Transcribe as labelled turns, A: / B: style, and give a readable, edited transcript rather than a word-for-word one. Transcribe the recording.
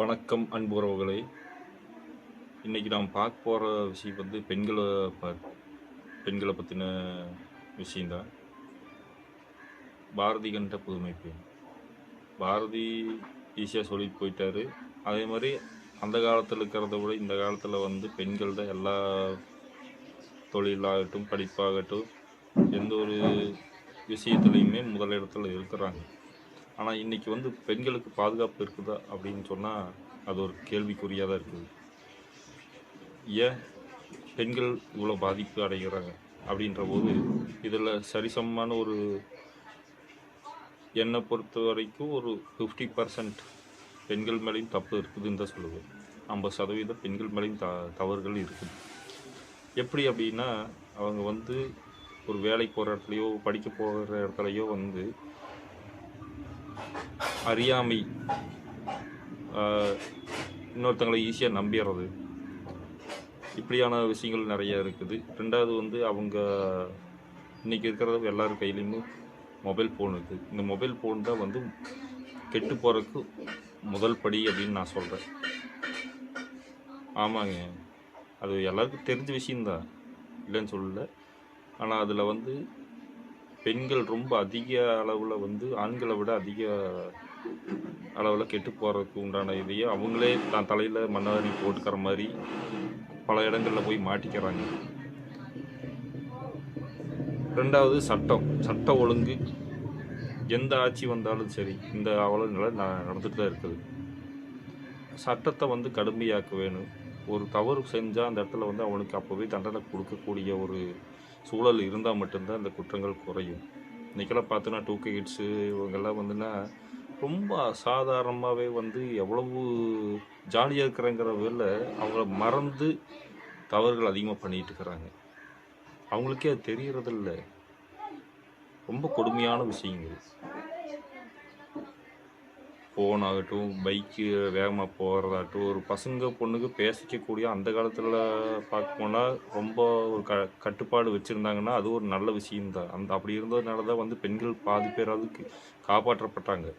A: வணக்கம் அன்பு உறவுகளே. இன்றைக்கி நாம் பார்க்க போகிற விஷயம் வந்து பெண்களை பற்றின விஷயந்தான். பாரதி கண்ட புதுமை பெண். பாரதி ஈஸியாக சொல்லிட்டு போயிட்டாரு. அதே மாதிரி அந்த காலத்தில் இருக்கிறத விட இந்த காலத்தில் வந்து பெண்கள் தான் எல்லா தொழிலாகட்டும் படிப்பாகட்டும் எந்த ஒரு விஷயத்துலையுமே முதலிடத்தில் இருக்கிறாங்க. ஆனால் இன்றைக்கி வந்து பெண்களுக்கு பாதுகாப்பு இருக்குதா அப்படின்னு சொன்னால் அது ஒரு கேள்விக்குறியாக தான் இருக்குது. ஏன் பெண்கள் இவ்வளோ பாதிப்பு அடைகிறாங்க அப்படின்ற போது இதில் சரிசமமான ஒரு என்னை பொறுத்த வரைக்கும் ஒரு 50% பெண்கள் மேலேயும் தப்பு இருக்குதுன்னு தான் சொல்லுவேன். 50% பெண்கள் மேலேயும் தவறுகள் இருக்குது. எப்படி அப்படின்னா, அவங்க வந்து ஒரு வேலைக்கு போகிற இடத்துலையோ படிக்க போகிற இடத்துலையோ வந்து அறியாமை, இன்னொருத்தங்களை ஈஸியாக நம்பிடுறது, இப்படியான விஷயங்கள் நிறையா இருக்குது. ரெண்டாவது வந்து அவங்க இன்றைக்கி இருக்கிறது எல்லார் கையிலையுமே மொபைல் ஃபோன் இருக்குது. இந்த மொபைல் ஃபோன் தான் வந்து கெட்டு போகிறதுக்கு முதல் படி அப்படின்னு நான் சொல்கிறேன். ஆமாங்க, அது எல்லாருக்கும் தெரிஞ்ச விஷயந்தான், இல்லைன்னு சொல்லலை. ஆனால் அதில் வந்து பெண்கள் ரொம்ப அதிக அளவில் வந்து ஆண்களை விட அதிக அளவில் கெட்டு போகிறதுக்கு உண்டான இதையே அவங்களே தான் தலையில் மண்ணாரி போட்டுக்கிற மாதிரி பல இடங்களில் போய் மாட்டிக்கிறாங்க. ரெண்டாவது சட்ட ஒழுங்கு எந்த ஆட்சி வந்தாலும் சரி இந்த அவல நடந்துட்டு தான் இருக்குது. சட்டத்தை வந்து கடுமையாக்க வேணும். ஒரு தவறு செஞ்சால் அந்த இடத்துல வந்து அவனுக்கு அப்போவே தண்டனை கொடுக்கக்கூடிய ஒரு சூழல் இருந்தால் மட்டும்தான் இந்த குற்றங்கள் குறையும். இன்றைக்கெல்லாம் பார்த்தோன்னா 2K கிட்ஸு இவங்கெல்லாம் வந்துன்னா ரொம்ப அசாதாரணமாகவே வந்து எவ்வளவு ஜாலியாக இருக்கிறங்கிற வேலை அவங்கள மறந்து தவறுகள் அதிகமாக பண்ணிகிட்டு இருக்கிறாங்க. அவங்களுக்கே அது தெரியறதில்ல. ரொம்ப கொடுமையான விஷயங்கள். ஃபோன் ஆகட்டும், பைக்கு வேகமாக போகிறதாகட்டும், ஒரு பசங்க பொண்ணுக்கு பேசிக்கக்கூடிய அந்த காலத்தில் பார்க்க போனால் ரொம்ப ஒரு கட்டுப்பாடு வச்சுருந்தாங்கன்னா அது ஒரு நல்ல விஷயம்தான். அப்படி இருந்ததுனால தான் வந்து பெண்கள் பாதி பேராவது காப்பாற்றப்பட்டாங்க.